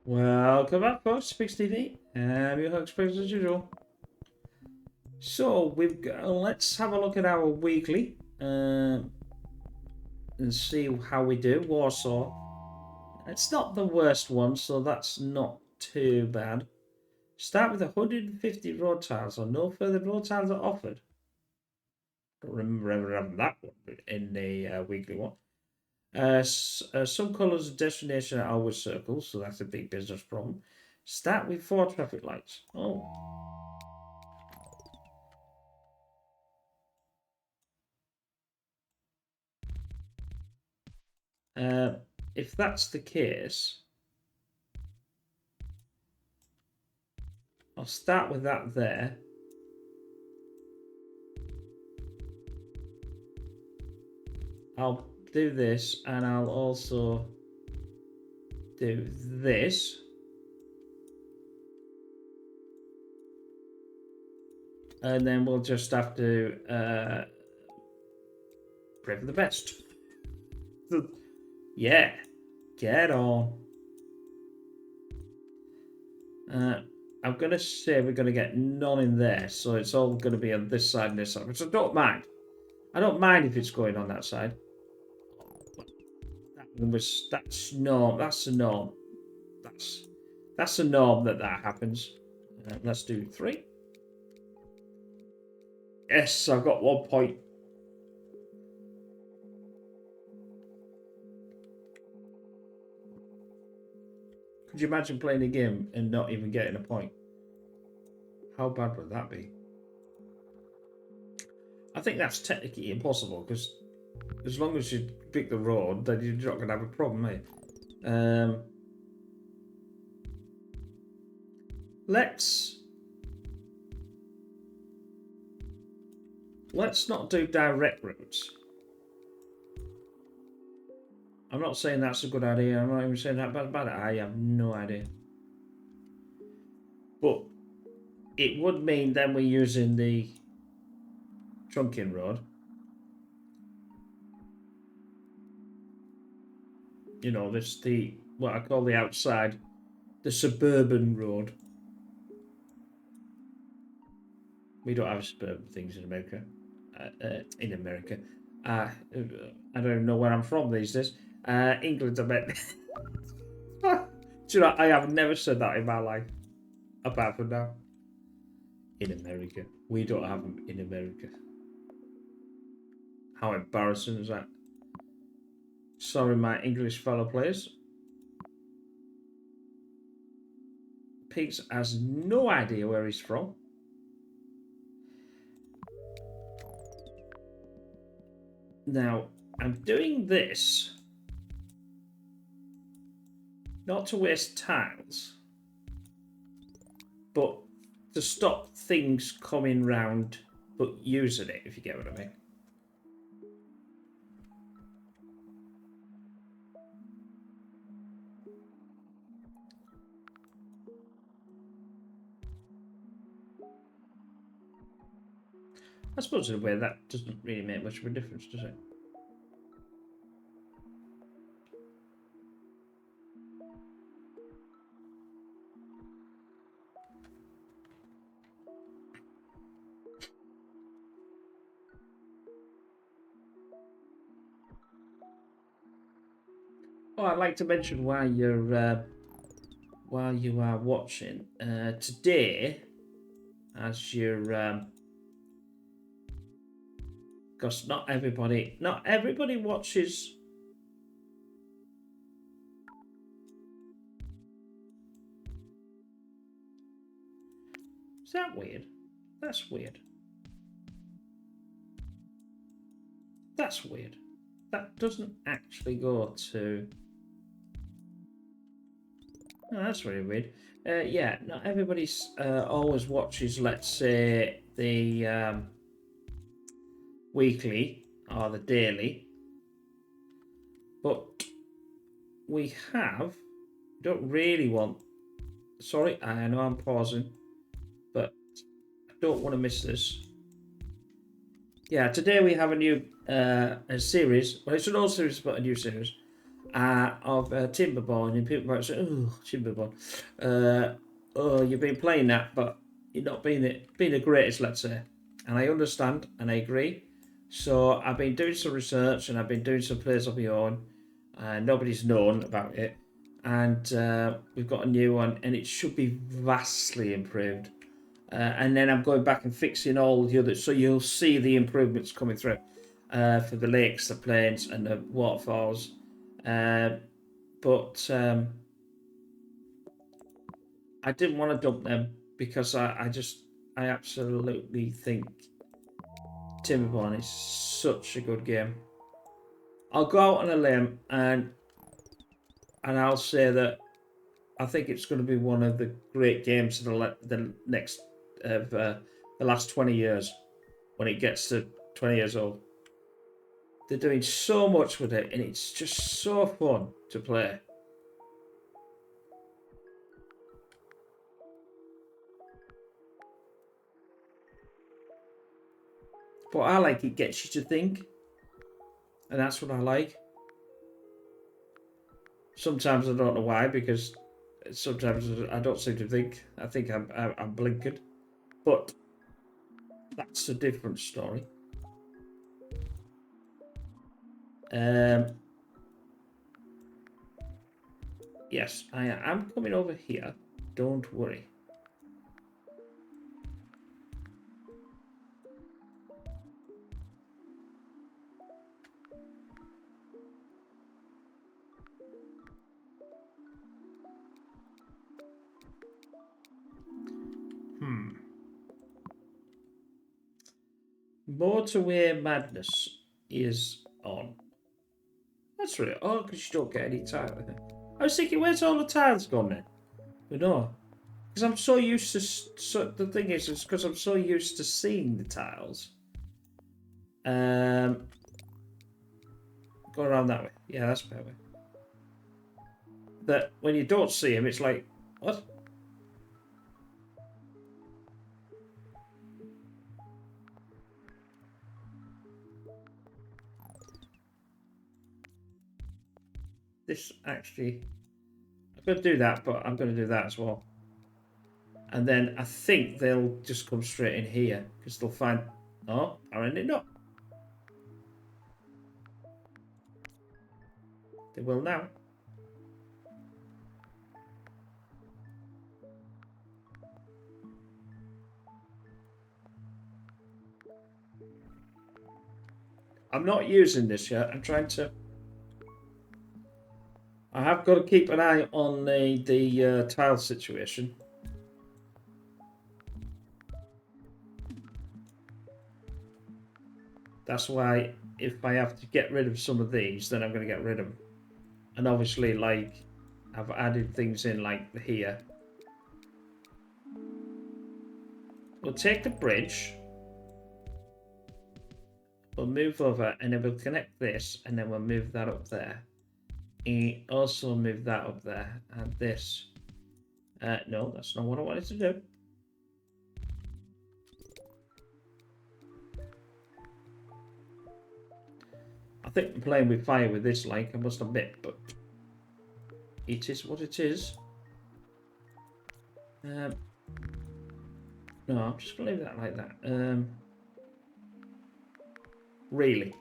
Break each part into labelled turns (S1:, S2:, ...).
S1: Welcome back, folks. Speaks TV. I'm your host, as usual. So let's have a look at our weekly and see how we do. Warsaw. It's not the worst one, so that's not too bad. Start with 150 road tiles, or no further road tiles are offered. Don't remember ever having that one in the weekly one. Some colours of destination are always circles, so that's a big business problem. Start with 4 traffic lights. Oh. If that's the case, I'll start with that there. I'll do this, and I'll also do this. And then we'll just have to pray for the best. Yeah, get on. I'm going to say we're going to get none in there, so it's all going to be on this side and this side, which I don't mind. I don't mind if it's going on that side. That's a norm. That's a norm that happens. Let's do 3. Yes, I've got 1 point. Could you imagine playing a game and not even getting a point? How bad would that be? I think that's technically impossible, because as long as you pick the road, then you're not going to have a problem, eh? Let's not do direct routes. I'm not saying that's a good idea. I'm not even saying that's bad. I have no idea. But it would mean then we're using the trunking road. You know, what I call the outside, the suburban road. We don't have suburban things in America. I don't even know where I'm from these days. England, I meant. Do you know, I have never said that in my life, apart from now. In America. We don't have them in America. How embarrassing is that? Sorry, my English fellow players. Pigs has no idea where he's from. Now, I'm doing this not to waste tiles, but to stop things coming round but using it, if you get what I mean. I suppose in a way that doesn't really make much of a difference, does it? Oh, I'd like to mention while you are watching today, as you're because not everybody watches. Is that weird? That's weird. That's weird. That doesn't actually go to. No, that's really weird. Yeah, not everybody always watches, let's say, the weekly or the daily. But we don't really want. Sorry, I know I'm pausing, but I don't want to miss this. Yeah, today we have a new a series. Well, it's an old series, but a new series. of Timberborn, and people might say, "Oh, Timberborn, oh, you've been playing that, but you're not being the greatest, let's say." And I understand, and I agree. So I've been doing some research, and I've been doing some plays of my own, and nobody's known about it. And we've got a new one, and it should be vastly improved. And then I'm going back and fixing all the others, so you'll see the improvements coming through for the lakes, the plains, and the waterfalls. But I didn't want to dump them because I absolutely think Timberborn is such a good game. I'll go out on a limb and I'll say that I think it's going to be one of the great games of the next of the last 20 years when it gets to 20 years old. They're doing so much with it and it's just so fun to play. But I like it gets you to think, and that's what I like. Sometimes I don't know why, because sometimes I don't seem to think. I think I'm blinkered, but that's a different story. Yes, I am coming over here. Don't worry. Motorway Madness is on. That's right. Oh, because you don't get any tile. I was thinking, where's all the tiles gone then? But no, because I'm so used to. So the thing is because I'm so used to seeing the tiles. Go around that way. Yeah, that's a better way. That when you don't see them, it's like, what? This actually, I'm going to do that, but I'm going to do that as well. And then I think they'll just come straight in here because they'll find, oh, apparently not. They will now. I'm not using this yet. I'm trying to. I have got to keep an eye on the tile situation. That's why if I have to get rid of some of these, then I'm going to get rid of them. And obviously, like, I've added things in like here. We'll take the bridge. We'll move over and then we'll connect this and then we'll move that up there. And also move that up there and this. No, that's not what I wanted to do. I think I'm playing with fire with this, like, I must admit, but it is what it is. No, I'm just going to leave that like that. Really?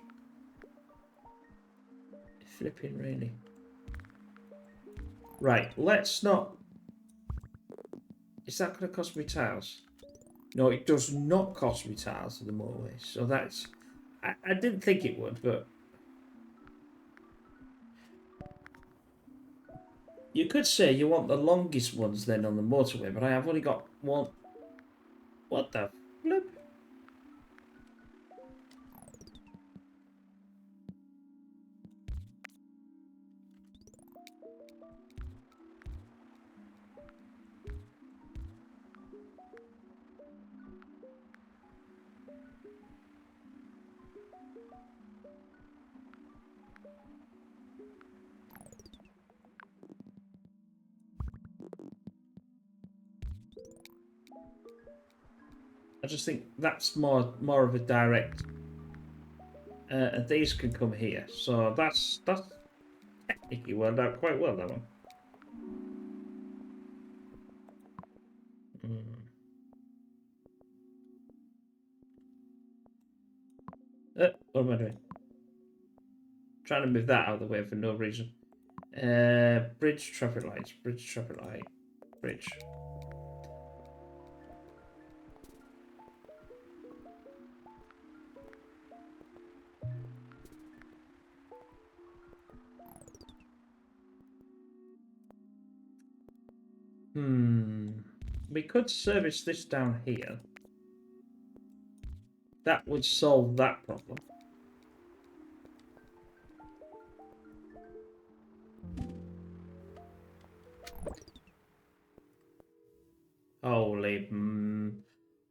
S1: Flipping really. Right, let's not... Is that going to cost me tiles? No, it does not cost me tiles in the motorways. So that's... I didn't think it would, but... You could say you want the longest ones then on the motorway, but I have only got one... What the flip? I just think that's more of a direct, and these can come here. So that's think he worked out quite well, that one. What am I doing? Trying to move that out of the way for no reason. Bridge, traffic lights, bridge, traffic light, bridge. We could service this down here. That would solve that problem.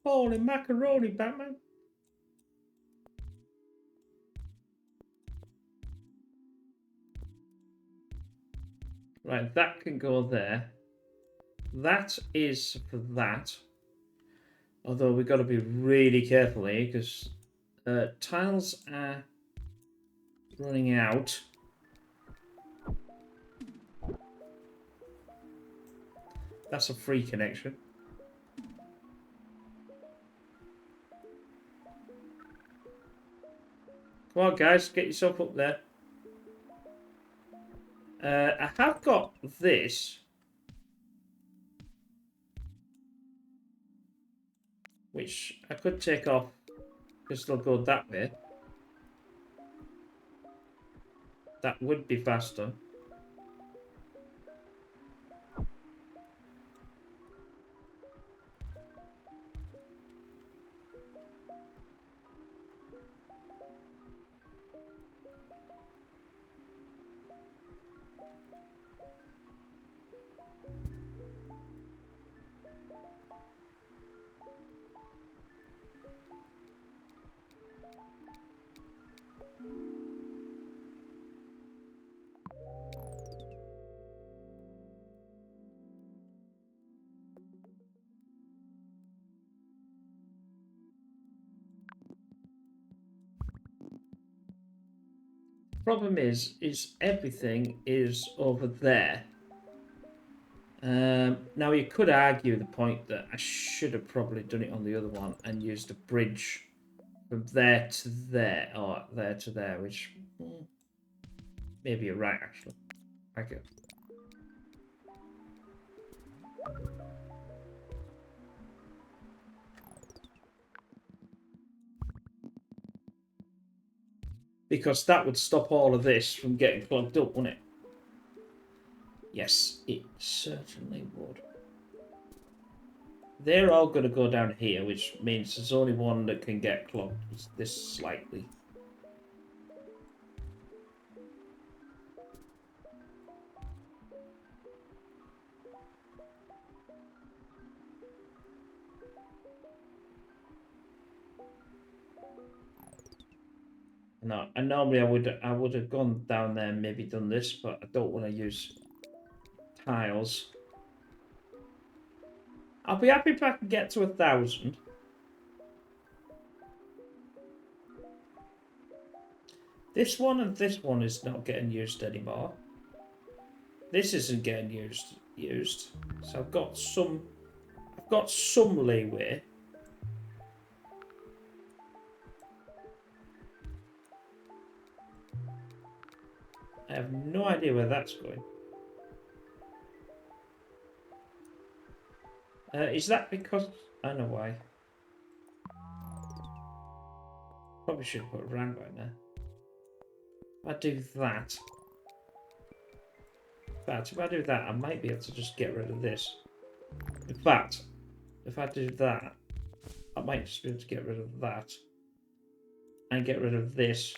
S1: Holy macaroni, Batman. Right, that can go there. That is for that. Although we've got to be really careful here because tiles are running out. That's a free connection. Come on, guys, get yourself up there. I have got this, which I could take off because they'll go that way. That would be faster. Problem is everything is over there. Now you could argue the point that I should have probably done it on the other one and used a bridge from there to there, or there to there, which maybe you're right actually. Okay. Because that would stop all of this from getting plugged up, wouldn't it? Yes, it certainly would. They're all going to go down here, which means there's only one that can get clogged this slightly. No, and normally I would have gone down there and maybe done this, but I don't want to use tiles. I'll be happy if I can get to 1,000. This one and this one is not getting used anymore. This isn't getting used. So I've got some leeway. I have no idea where that's going. Is that because... I know why. Probably should have put a roundabout there. If I do that... In fact, if I do that, I might be able to just get rid of this. In fact, if I do that, I might just be able to get rid of that. And get rid of this.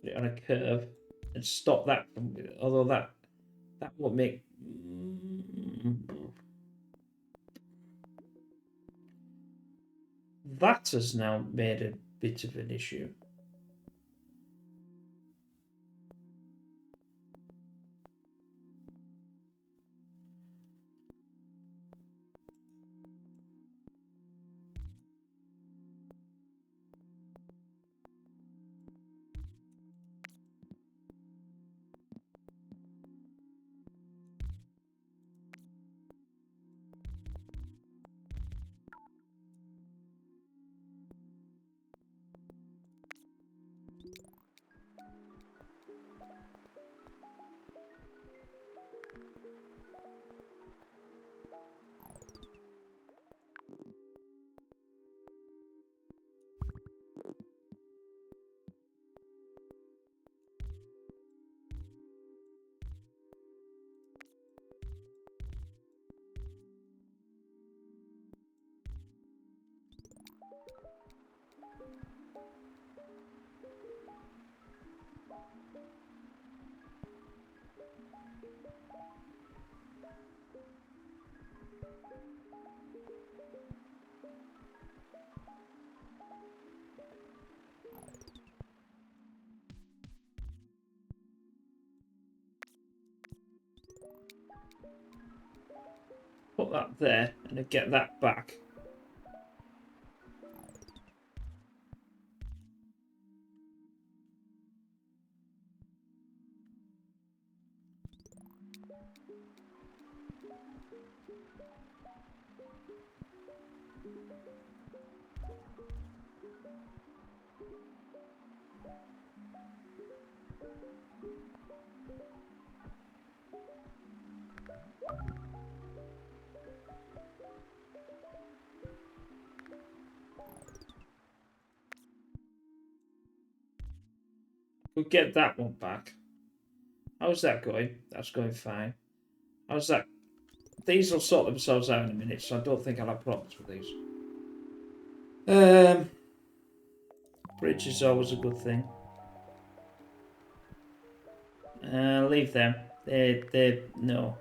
S1: Put it on a curve. And stop that from... Although that won't make... That has now made a bit of an issue. put that there and get that back. We'll get that one back. How's that going? That's going fine. How's that? These will sort themselves out in a minute, so I don't think I'll have problems with these. Bridge is always a good thing. Leave them. No.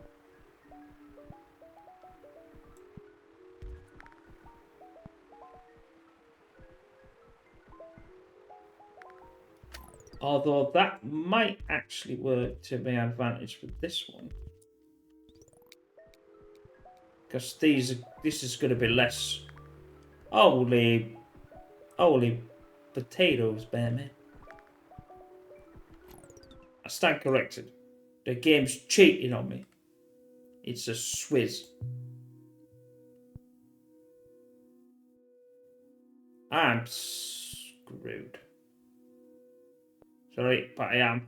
S1: Although that might actually work to my advantage with this one. Because this is going to be less. Holy potatoes, baby. I stand corrected. The game's cheating on me. It's a swizz. I'm screwed. Sorry, but I am.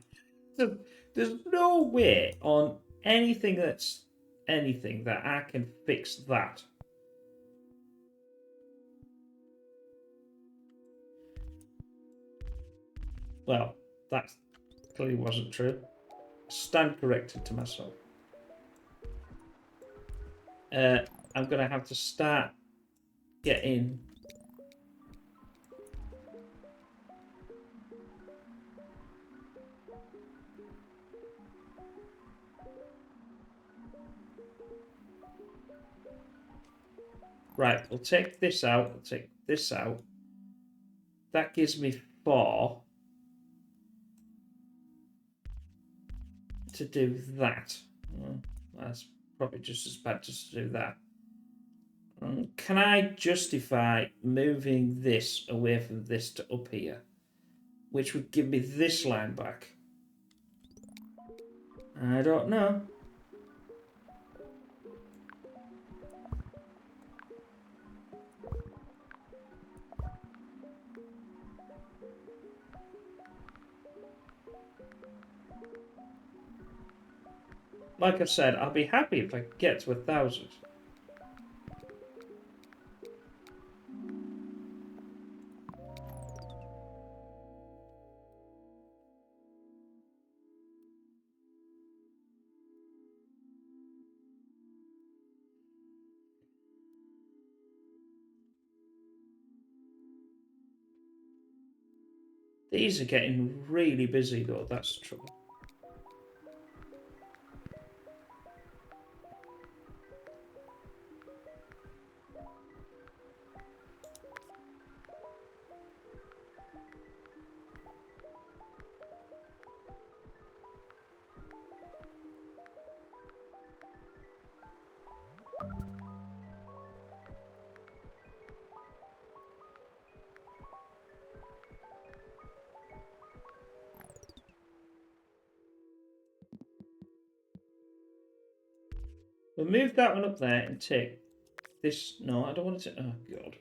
S1: There's no way on anything that I can fix that. Well, that clearly wasn't true. Stand corrected to myself. I'm gonna have to start getting. Right, we'll take this out. We'll take this out. That gives me 4 to do that. That's probably just as bad just to do that. Can I justify moving this away from this to up here? Which would give me this line back. I don't know. Like I said, I'll be happy if I get to 1,000. These are getting really busy though, that's the trouble. We'll move that one up there and take this. No, I don't want to. Oh, God.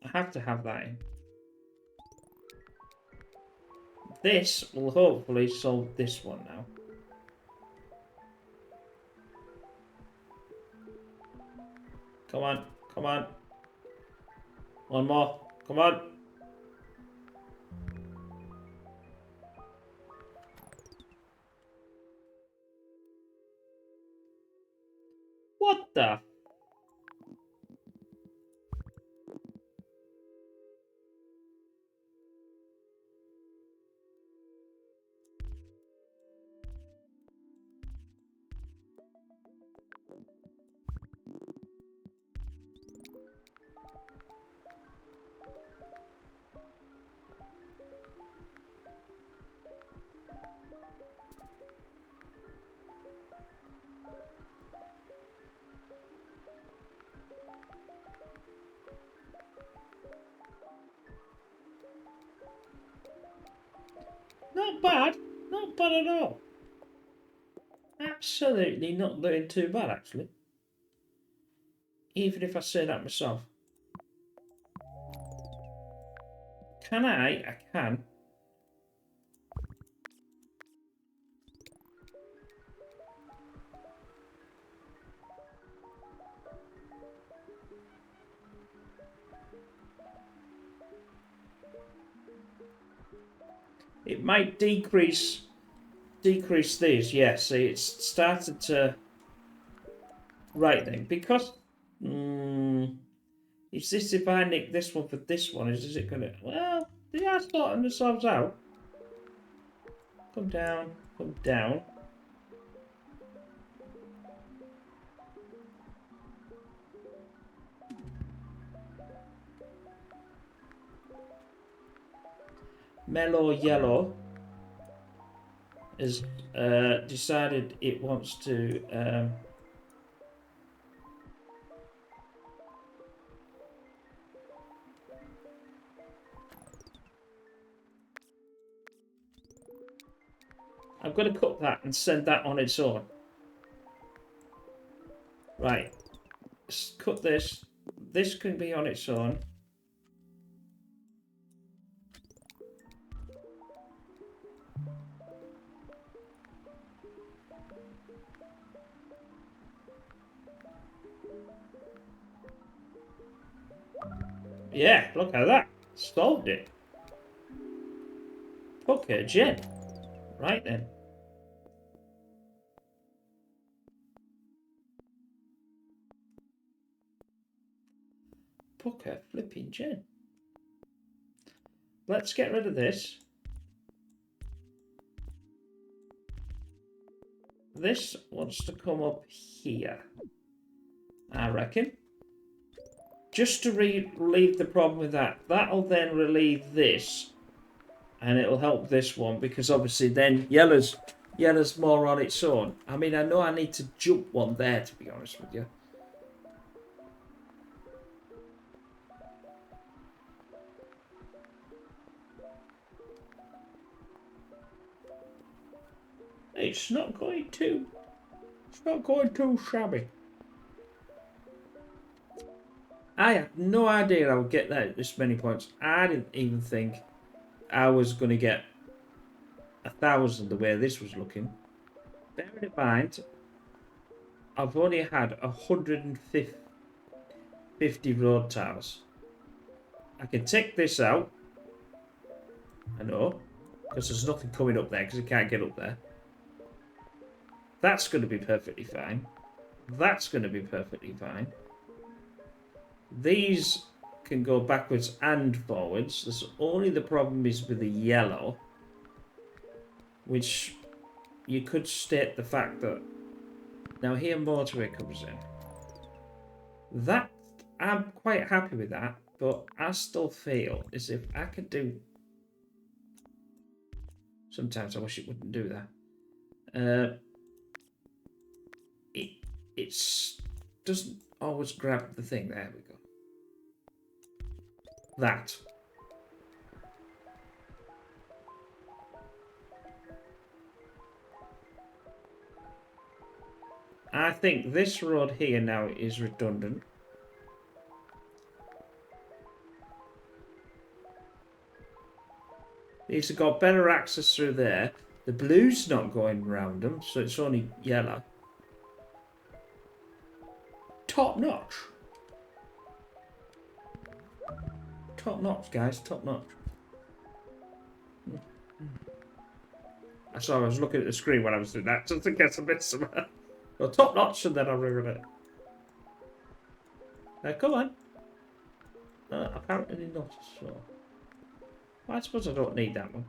S1: I have to have that in. This will hopefully solve this one now. Come on. Come on. One more. Come on. What the? bad. Not bad at all. Absolutely not doing too bad, actually. Even if I say that myself. Can I? I can. It might decrease these. Yeah, see, it's started to... Right then, because... is this if I nick this one for this one, is it going to... Well, they are sorting themselves out. Come down, come down. Mellow Yellow has decided it wants to I've got to cut that and send that on its own. Right. Let's cut this. This can be on its own. Yeah, look at that. Solved it. Okay, Jen. Right then. Pucker flipping Jen. Let's get rid of this. This wants to come up here, I reckon. Just to relieve the problem with that. That'll then relieve this. And it'll help this one, because obviously then yellow's more on its own. I mean, I know I need to jump one there, to be honest with you. It's not going too shabby. I had no idea I would get that this many points. I didn't even think I was going to get 1,000 the way this was looking. Bearing in mind, I've only had 150 road towers. I can take this out. I know, because there's nothing coming up there because it can't get up there. That's going to be perfectly fine. That's going to be perfectly fine. These can go backwards and forwards. There's only the problem is with the yellow, which you could state the fact that now here motorway comes in. That I'm quite happy with that, but I still feel as if I could do. Sometimes I wish it wouldn't do that. It's doesn't always grab the thing. There we go. That. I think this road here now is redundant. These have got better access through there. The blue's not going round them, so it's only yellow. Top notch. Top notch, guys. Top notch. I saw I was looking at the screen when I was doing that, just in case I missed somewhere. Well, top notch, and then I'll ruin it. Come on. Apparently not. So, well, I suppose I don't need that one.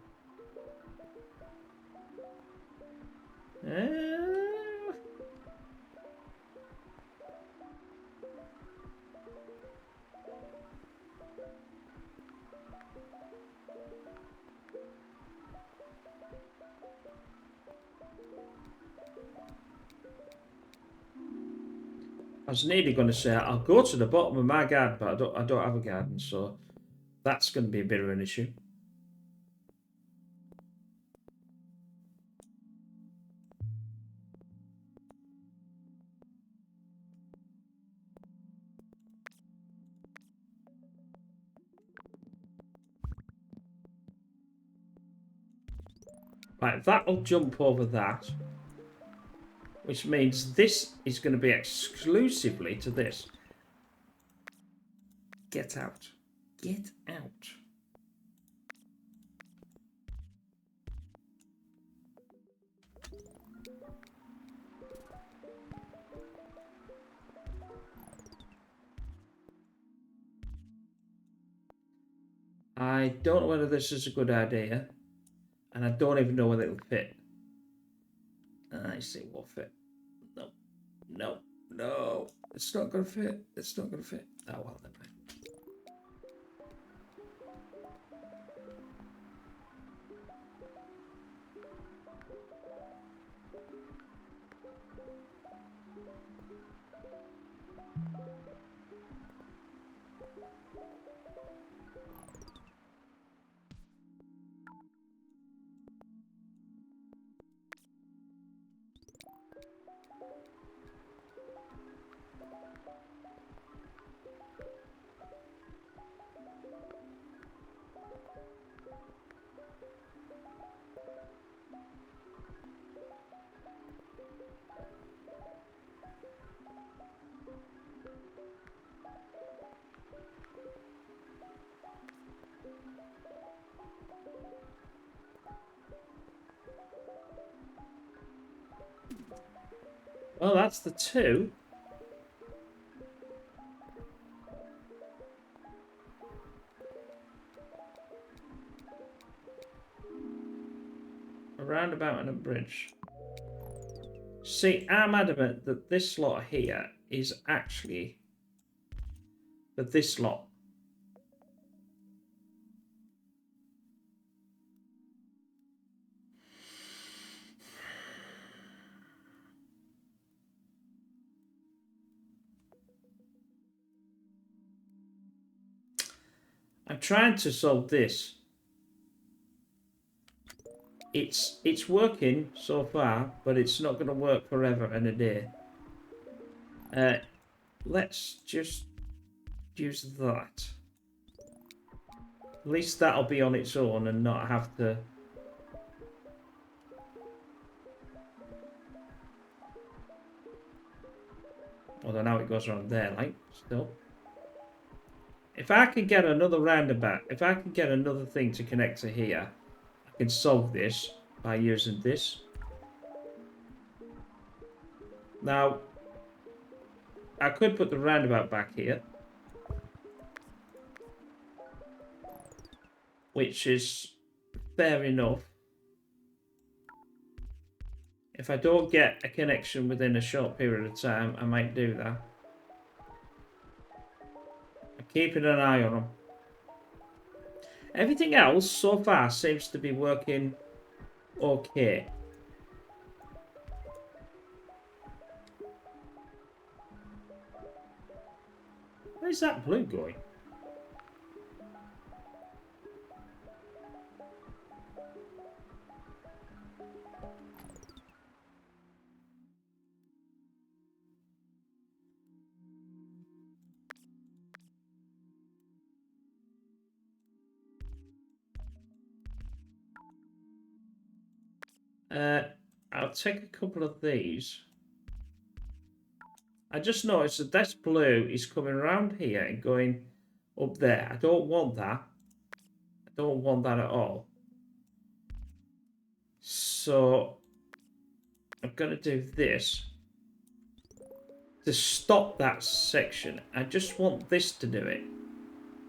S1: I was nearly going to say I'll go to the bottom of my garden, but I don't have a garden, so that's going to be a bit of an issue. Right, that'll jump over that. Which means this is going to be exclusively to this. Get out. Get out. I don't know whether this is a good idea. And I don't even know whether it'll fit. I see it will fit. No. No. No. It's not going to fit. It's not going to fit. Oh, well, then. Well, that's the two. A roundabout and a bridge. See, I'm adamant that this slot here is actually for this slot. I'm trying to solve this. It's working so far, but it's not going to work forever and a day. Let's just use that. At least that'll be on its own and not have to... Although now it goes around there, like, still. If I can get another roundabout, if I can get another thing to connect to here, I can solve this by using this. Now, I could put the roundabout back here, which is fair enough. If I don't get a connection within a short period of time, I might do that. I'm keeping an eye on them. Everything else so far seems to be working okay. Where's that blue going? I'll take a couple of these. I just noticed that this blue is coming around here and going up there. I don't want that. I don't want that at all. So I'm going to do this to stop that section. I just want this to do it.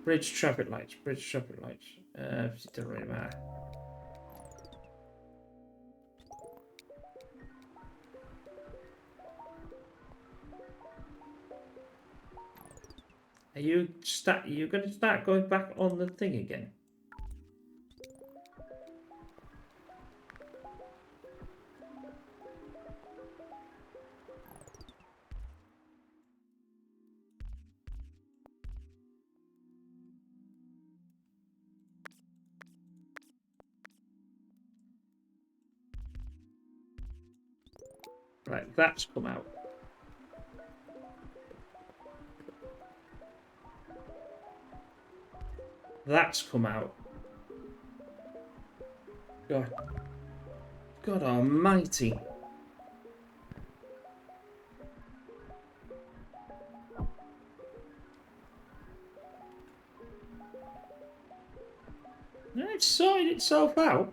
S1: Bridge traffic lights. Bridge traffic lights. It doesn't really matter. Are you going to start going back on the thing again? Right, that's come out. That's come out. God. God almighty. It's sorted itself out.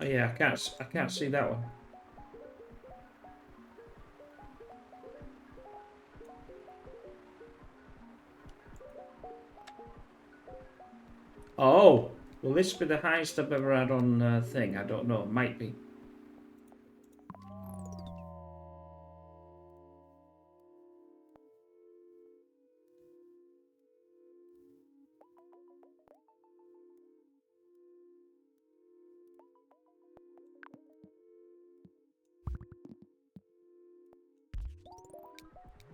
S1: Oh yeah, I can't see that one. Oh, will this be the highest I've ever had on thing? I don't know. It might be.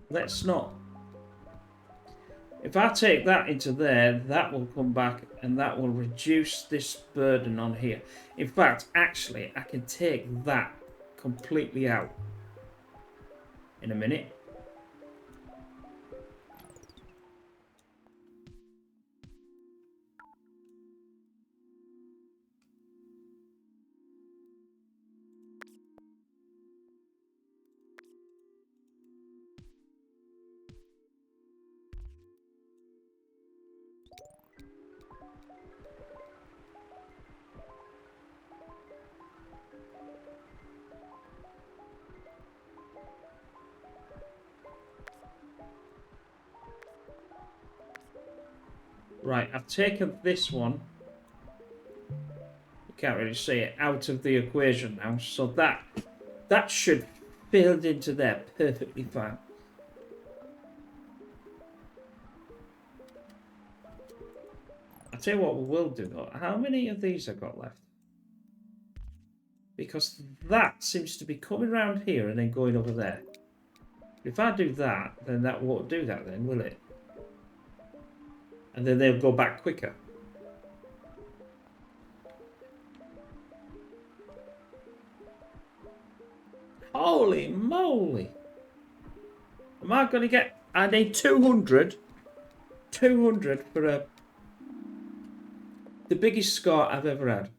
S1: Let's not. If I take that into there, that will come back and that will reduce this burden on here. In fact, actually, I can take that completely out in a minute. Right, I've taken this one. You can't really see it out of the equation now, so that should build into there perfectly fine. I'll tell you what we will do though. How many of these I've got left? Because that seems to be coming around here and then going over there. If I do that, then that won't do that then, will it? And then they'll go back quicker. Holy moly! Am I going to get... I need 200. 200 for the biggest score I've ever had.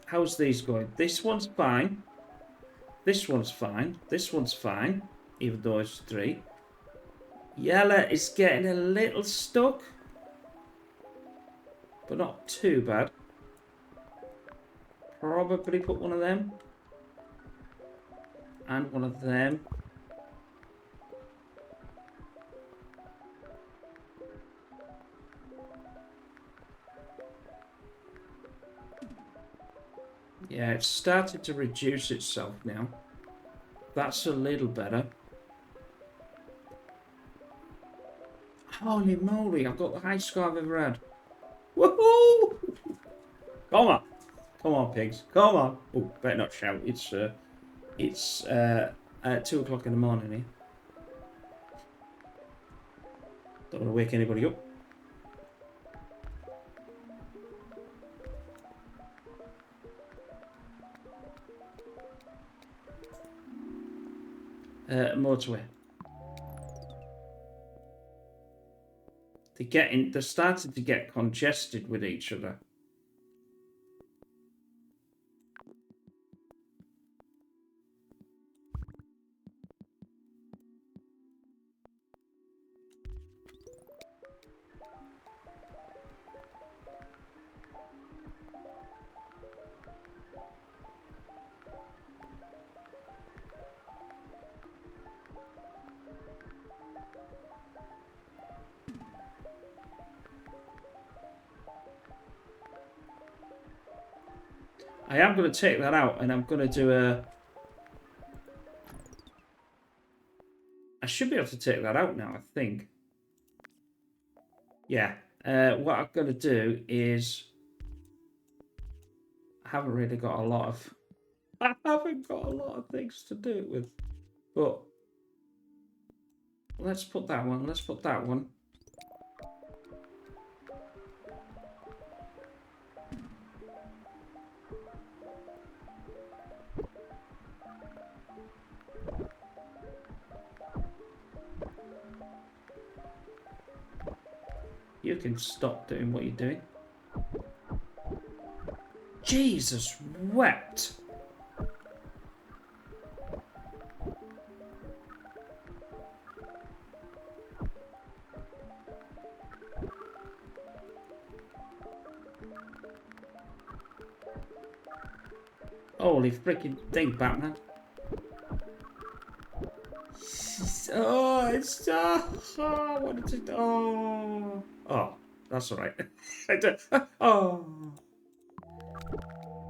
S1: How's these going? This one's fine. This one's fine. This one's fine. Even though it's 3. Yellow is getting a little stuck. But not too bad. Probably put one of them. And one of them. Yeah, it's started to reduce itself now. That's a little better. Holy moly, I've got the highest score I've ever had. Woohoo! Come on. Come on, pigs. Come on. Oh, better not shout. It's 2 o'clock in the morning here. Don't want to wake anybody up. Motorway. They're starting to get congested with each other. I am going to take that out and I'm going to do a... I should be able to take that out now, I think. Yeah. What I'm going to do is... I haven't really got a lot of... I haven't got a lot of things to do it with. But... Let's put that one. Let's put that one. you can stop doing what you're doing. Jesus wept. Holy freaking thing, Batman. Oh, it's I wanted to. Oh, that's all right.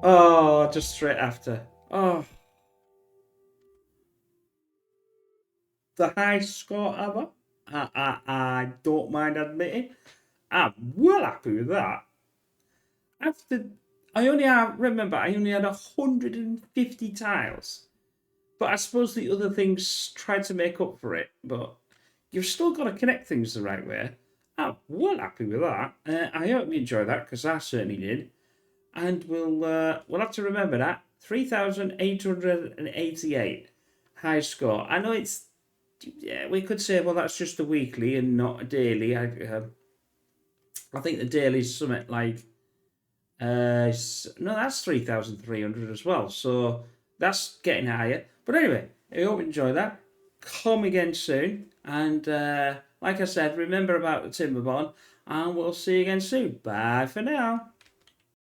S1: Oh, just straight after. Oh, the highest score ever. I don't mind admitting, I'm well happy with that. After I remember I only had 150 tiles, but I suppose the other things tried to make up for it. But you've still got to connect things the right way. I'm well happy with that. I hope you enjoy that because I certainly did. And we'll have to remember that 3,888 high score. I know we could say well that's just a weekly and not a daily. I think the daily is something like no, that's 3,300 as well. So that's getting higher. But anyway, I hope you enjoy that. Come again soon. And like I said, remember about the timber bond. And we'll see you again soon. Bye for now.